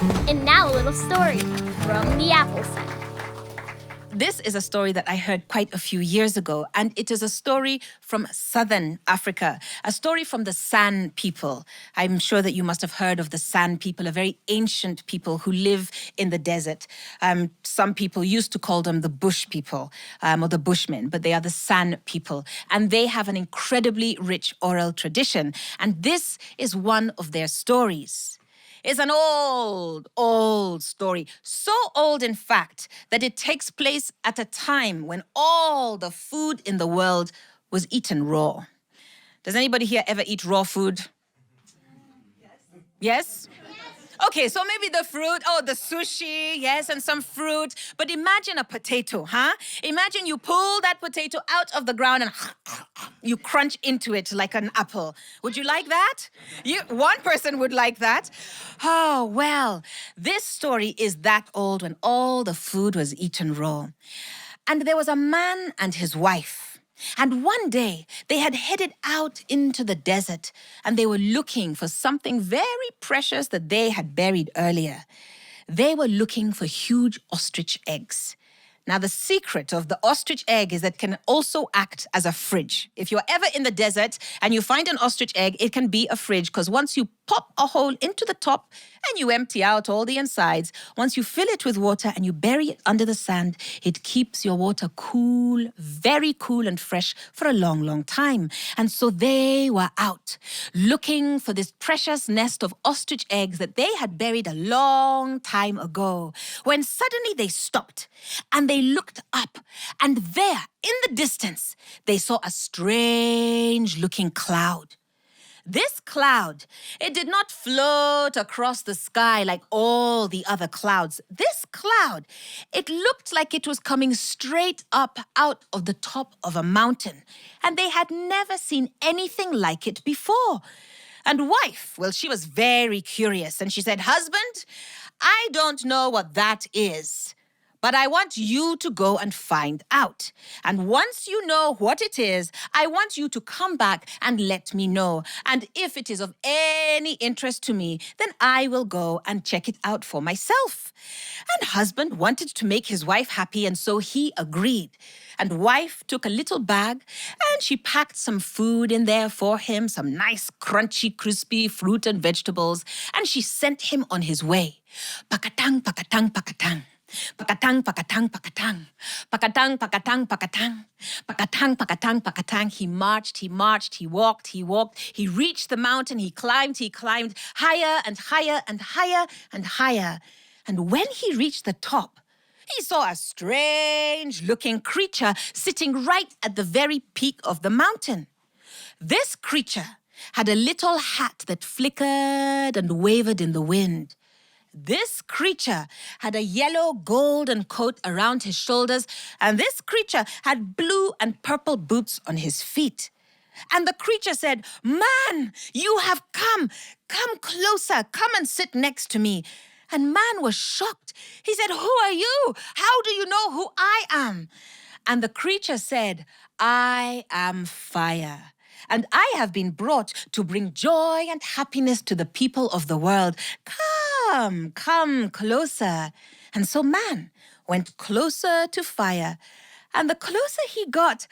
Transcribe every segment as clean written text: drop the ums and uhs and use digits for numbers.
And now a little story from the apple side. This is a story that I heard quite a few years ago, and it is a story from southern Africa, a story from the San people. I'm sure that you must have heard of the San people, a very ancient people who live in the desert. Some people used to call them the bush people or the bushmen, but they are the San people, and they have an incredibly rich oral tradition, and this is one of their stories. It's an old story. So old, in fact, that it takes place at a time when all the food in the world was eaten raw. Does anybody here ever eat raw food? Yes? Okay, so maybe the fruit, the sushi, yes, and some fruit. But imagine a potato, huh? Imagine you pull that potato out of the ground and you crunch into it like an apple. Would you like that? One person would like that. Oh, well, this story is that old when all the food was eaten raw. And there was a man and his wife. And one day, they had headed out into the desert and they were looking for something very precious that they had buried earlier. They were looking for huge ostrich eggs. Now, the secret of the ostrich egg is that it can also act as a fridge. If you're ever in the desert and you find an ostrich egg, it can be a fridge because once you pop a hole into the top and you empty out all the insides, once you fill it with water and you bury it under the sand, it keeps your water cool, very cool and fresh for a long, long time. And so they were out looking for this precious nest of ostrich eggs that they had buried a long time ago, when suddenly they stopped and they looked up, and there in the distance they saw a strange-looking cloud. This cloud, it did not float across the sky like all the other clouds. This cloud, it looked like it was coming straight up out of the top of a mountain, and they had never seen anything like it before. And wife, well, she was very curious, and she said, "Husband, I don't know what that is, but I want you to go and find out. And once you know what it is, I want you to come back and let me know. And if it is of any interest to me, then I will go and check it out for myself." And husband wanted to make his wife happy, and so he agreed. And wife took a little bag and she packed some food in there for him, some nice, crunchy, crispy fruit and vegetables, and she sent him on his way. Pakatang, pakatang, pakatang. Pakatang, pakatang, pakatang. Pakatang, pakatang, pakatang. Pakatang, pakatang, pakatang. He marched, he walked. He reached the mountain, he climbed higher and higher and higher and higher. And when he reached the top, he saw a strange-looking creature sitting right at the very peak of the mountain. This creature had a little hat that flickered and wavered in the wind. This creature had a yellow golden coat around his shoulders, and this creature had blue and purple boots on his feet. And the creature said, "Man, you have come. Come closer. Come and sit next to me." And man was shocked. He said, "Who are you? How do you know who I am?" And the creature said, "I am fire. And I have been brought to bring joy and happiness to the people of the world. Come closer." And so man went closer to fire. And the closer he got,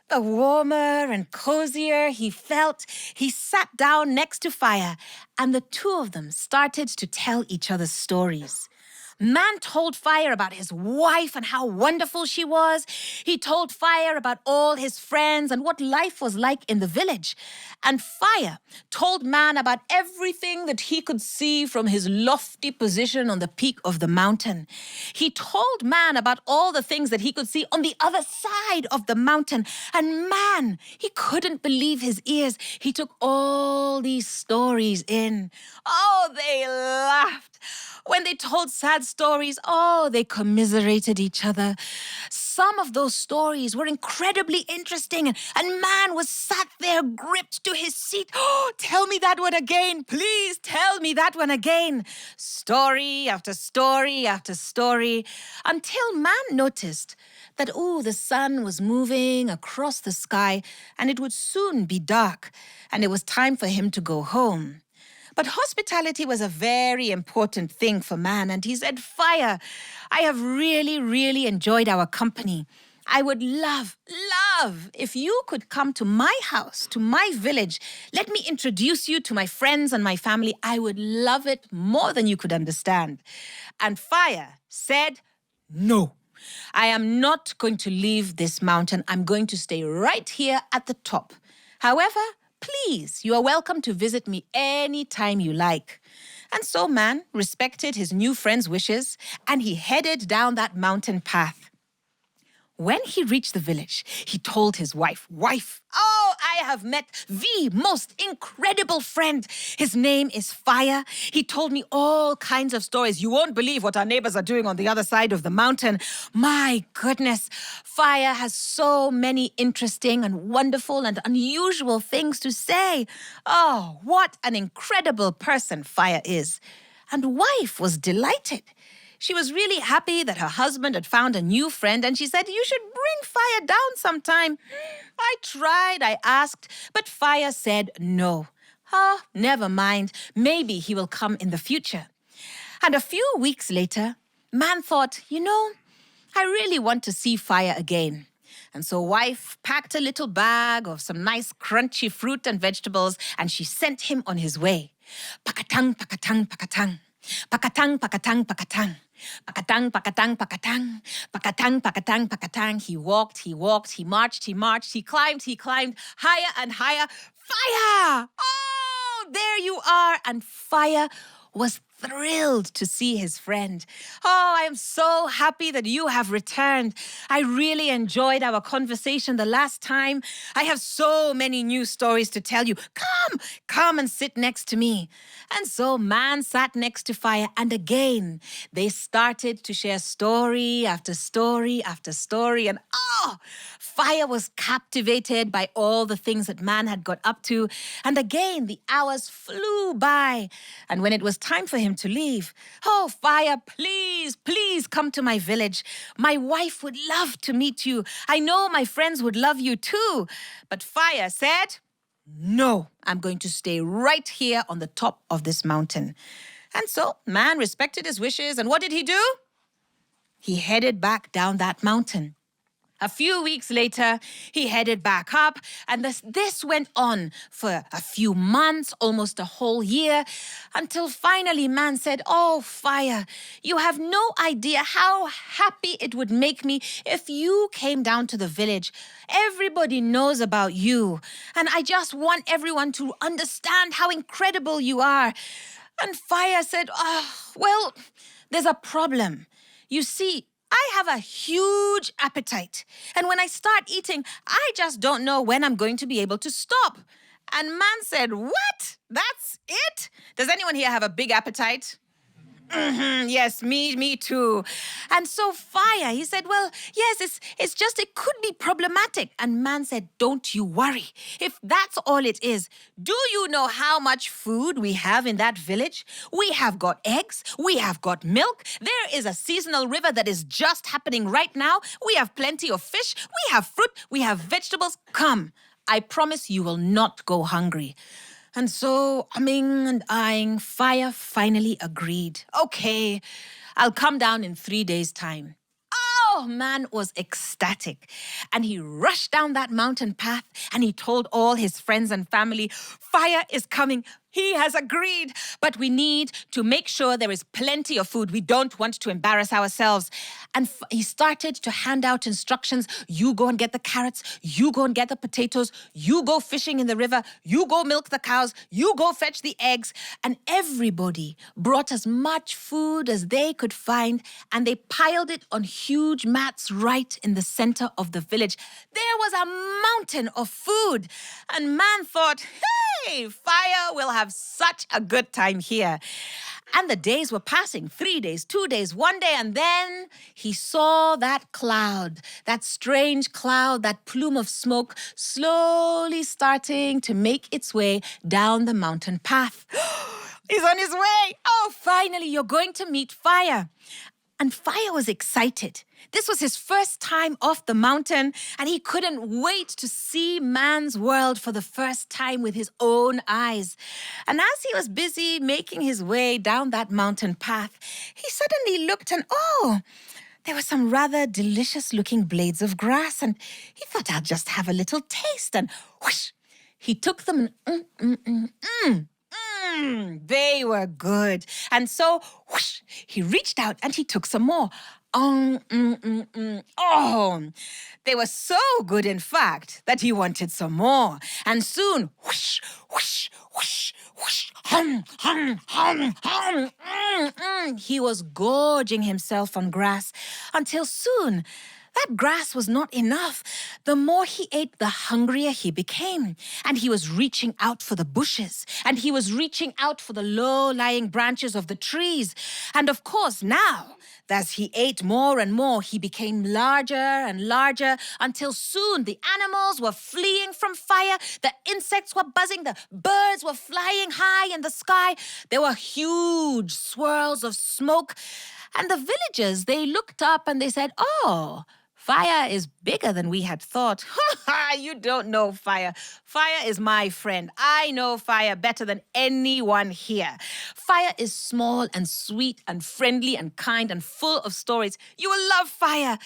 the warmer and cozier he felt. He sat down next to fire, and the two of them started to tell each other stories. Man told fire about his wife and how wonderful she was. He told fire about all his friends and what life was like in the village. And fire told man about everything that he could see from his lofty position on the peak of the mountain. He told man about all the things that he could see on the other side of the mountain. And man, he couldn't believe his ears. He took all these stories in. Oh, they laughed. When they told sad stories, they commiserated each other. Some of those stories were incredibly interesting, and man was sat there gripped to his seat. "Oh, tell me that one again. Please tell me that one again." Story after story after story, until man noticed that, the sun was moving across the sky, and it would soon be dark, and it was time for him to go home. But hospitality was a very important thing for man, and he said, Fire, I have really, really enjoyed our company. I would love if you could come to my house, to my village. Let me introduce you to my friends and my family. I would love it more than you could understand. And Fire said, No. I am not going to leave this mountain. I'm going to stay right here at the top. However, please, you are welcome to visit me anytime you like. And so man respected his new friend's wishes, and he headed down that mountain path. When he reached the village, he told his wife, oh, I have met the most incredible friend. His name is Fire. He told me all kinds of stories. You won't believe what our neighbors are doing on the other side of the mountain. My goodness, Fire has so many interesting and wonderful and unusual things to say. Oh, what an incredible person Fire is. And wife was delighted. She was really happy that her husband had found a new friend, and she said, You should bring Fire down sometime. I tried, I asked, but Fire said no. Oh, never mind. Maybe he will come in the future. And a few weeks later, man thought, I really want to see Fire again. And so wife packed a little bag of some nice crunchy fruit and vegetables, and she sent him on his way. Pakatang, pakatang, pakatang. Pakatang, pakatang, pakatang. Pakatang, pakatang, pakatang. Pakatang, pakatang, pakatang. He walked, he marched, he climbed, higher and higher. Fire! Oh, there you are. And Fire was thrilled to see his friend. Oh, I am so happy that you have returned. I really enjoyed our conversation the last time. I have so many new stories to tell you. Come and sit next to me. And so man sat next to Fire, and again, they started to share story after story after story. And Fire was captivated by all the things that man had got up to. And again, the hours flew by. And when it was time for him to leave, oh, Fire, please come to my village. My wife would love to meet you. I know my friends would love you too. But Fire said, No, I'm going to stay right here on the top of this mountain. And so man respected his wishes. And what did he do? He headed back down that mountain. A few weeks later, he headed back up, and this went on for a few months, almost a whole year, until finally man said, Oh, Fire, you have no idea how happy it would make me if you came down to the village. Everybody knows about you, and I just want everyone to understand how incredible you are. And Fire said, well, there's a problem. You see, I have a huge appetite. And when I start eating, I just don't know when I'm going to be able to stop. And man said, What? That's it? Does anyone here have a big appetite? Yes, me too. And so Fire, he said, well, yes, it's just, it could be problematic. And man said, don't you worry. If that's all it is, do you know how much food we have in that village? We have got eggs. We have got milk. There is a seasonal river that is just happening right now. We have plenty of fish. We have fruit. We have vegetables. Come, I promise you will not go hungry. And so, umming and ahhing, Fire finally agreed. Okay, I'll come down in 3 days' time. Oh, man was ecstatic. And he rushed down that mountain path and he told all his friends and family, Fire is coming. He has agreed, but we need to make sure there is plenty of food. We don't want to embarrass ourselves. And he started to hand out instructions. You go and get the carrots. You go and get the potatoes. You go fishing in the river. You go milk the cows. You go fetch the eggs. And everybody brought as much food as they could find, and they piled it on huge mats right in the center of the village. There was a mountain of food. And man thought, hey, Fire will have such a good time here. And the days were passing, 3 days, 2 days, 1 day, and then he saw that cloud, that strange cloud, that plume of smoke slowly starting to make its way down the mountain path. He's on his way. Oh, finally, you're going to meet Fire. And Fire was excited. This was his first time off the mountain, and he couldn't wait to see man's world for the first time with his own eyes. And as he was busy making his way down that mountain path, he suddenly looked and there were some rather delicious-looking blades of grass, and he thought, I'll just have a little taste, and whoosh, he took them and they were good. And so, whoosh, he reached out and he took some more. Oh, they were so good, in fact, that he wanted some more. And soon, whoosh, whoosh, whoosh, whoosh, he was gorging himself on grass until soon that grass was not enough. The more he ate, the hungrier he became. And he was reaching out for the bushes. And he was reaching out for the low-lying branches of the trees. And of course, now, as he ate more and more, he became larger and larger until soon the animals were fleeing from Fire, the insects were buzzing, the birds were flying high in the sky. There were huge swirls of smoke. And the villagers, they looked up and they said, oh, Fire is bigger than we had thought. You don't know Fire. Fire is my friend. I know Fire better than anyone here. Fire is small and sweet and friendly and kind and full of stories. You will love Fire.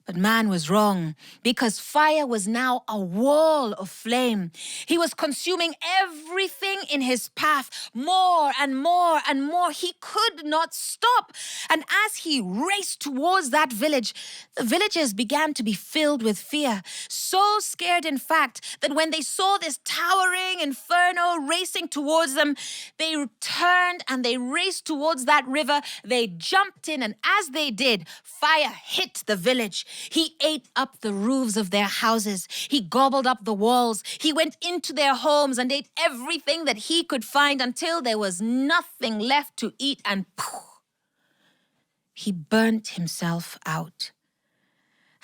But man was wrong, because Fire was now a wall of flame. He was consuming everything in his path, more and more and more. He could not stop. And as he raced towards that village, the villagers began to be filled with fear. So scared, in fact, that when they saw this towering inferno racing towards them, they turned and they raced towards that river. They jumped in, and as they did, Fire hit the village. He ate up the roofs of their houses. He gobbled up the walls. He went into their homes and ate everything that he could find until there was nothing left to eat, and poof, he burnt himself out.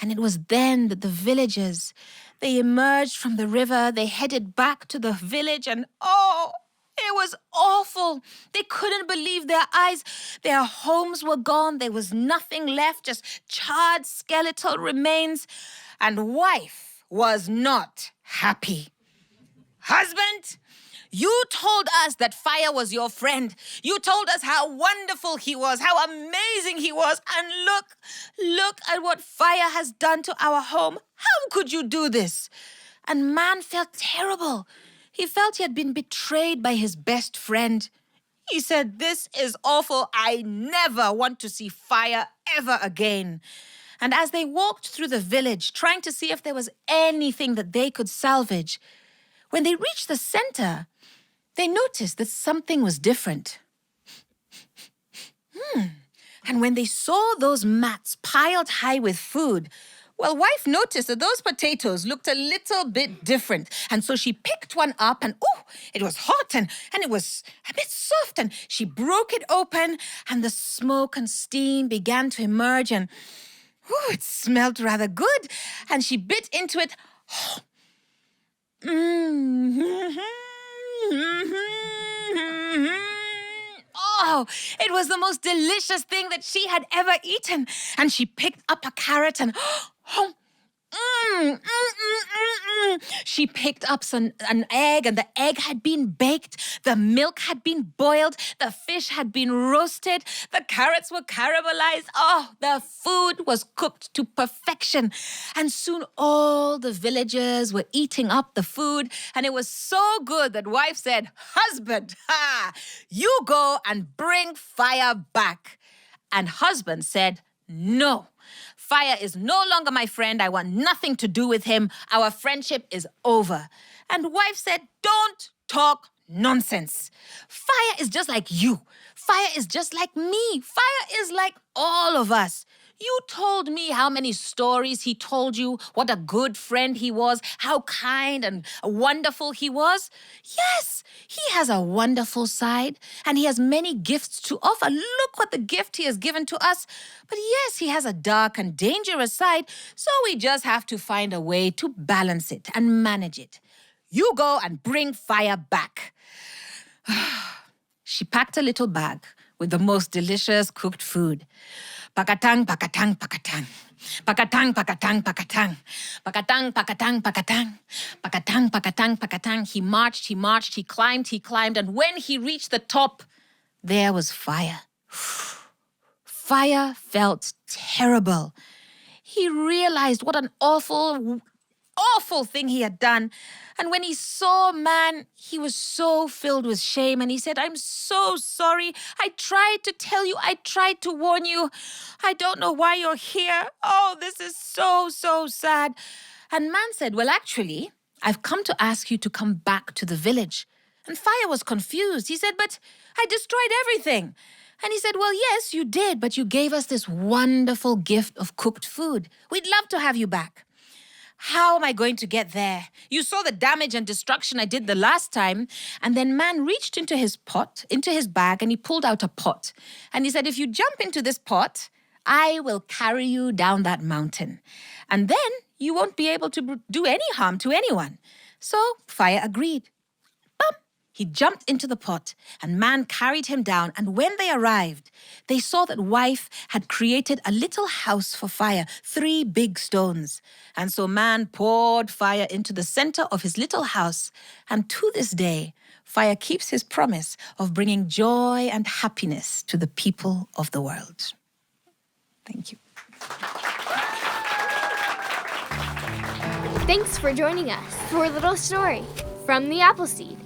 And it was then that the villagers, they emerged from the river, they headed back to the village, and it was awful. They couldn't believe their eyes. Their homes were gone. There was nothing left, just charred skeletal remains. And wife was not happy. Husband, you told us that Fire was your friend. You told us how wonderful he was, how amazing he was. And look at what Fire has done to our home. How could you do this? And man felt terrible. He felt he had been betrayed by his best friend. He said, this is awful. I never want to see Fire ever again. And as they walked through the village, trying to see if there was anything that they could salvage, when they reached the center, they noticed that something was different. And when they saw those mats piled high with food, well, wife noticed that those potatoes looked a little bit different. And so she picked one up and, it was hot and it was a bit soft. And she broke it open and the smoke and steam began to emerge. And, it smelled rather good. And she bit into it. It was the most delicious thing that she had ever eaten. And she picked up a carrot and she picked up an egg, and the egg had been baked, the milk had been boiled, the fish had been roasted, the carrots were caramelized. The food was cooked to perfection. And soon all the villagers were eating up the food, and it was so good that wife said, husband, you go and bring Fire back. And husband said, no. Fire is no longer my friend. I want nothing to do with him. Our friendship is over. And wife said, don't talk nonsense. Fire is just like you. Fire is just like me. Fire is like all of us. You told me how many stories he told you, what a good friend he was, how kind and wonderful he was. Yes, he has a wonderful side, and he has many gifts to offer. Look what the gift he has given to us. But yes, he has a dark and dangerous side, so we just have to find a way to balance it and manage it. You go and bring Fire back. She packed a little bag with the most delicious cooked food. Pakatang, pakatang, pakatang. Pakatang, pakatang, pakatang. Pakatang, pakatang, pakatang. Pakatang, pakatang, pakatang. He marched, he climbed, and when he reached the top, there was fire. Fire felt terrible. He realized what an awful thing he had done. And when he saw man, he was so filled with shame. And he said, I'm so sorry. I tried to tell you. I tried to warn you. I don't know why you're here. Oh, this is so, so sad. And man said, well, actually, I've come to ask you to come back to the village. And Fire was confused. He said, but I destroyed everything. And he said, well, yes, you did, but you gave us this wonderful gift of cooked food. We'd love to have you back. How am I going to get there? You saw the damage and destruction I did the last time. And then man reached into his bag, and he pulled out a pot. And he said, if you jump into this pot, I will carry you down that mountain. And then you won't be able to do any harm to anyone. So Fire agreed. He jumped into the pot, and man carried him down. And when they arrived, they saw that wife had created a little house for Fire, 3 big stones. And so man poured Fire into the center of his little house. And to this day, Fire keeps his promise of bringing joy and happiness to the people of the world. Thank you. Thanks for joining us for a little story from the Appleseed.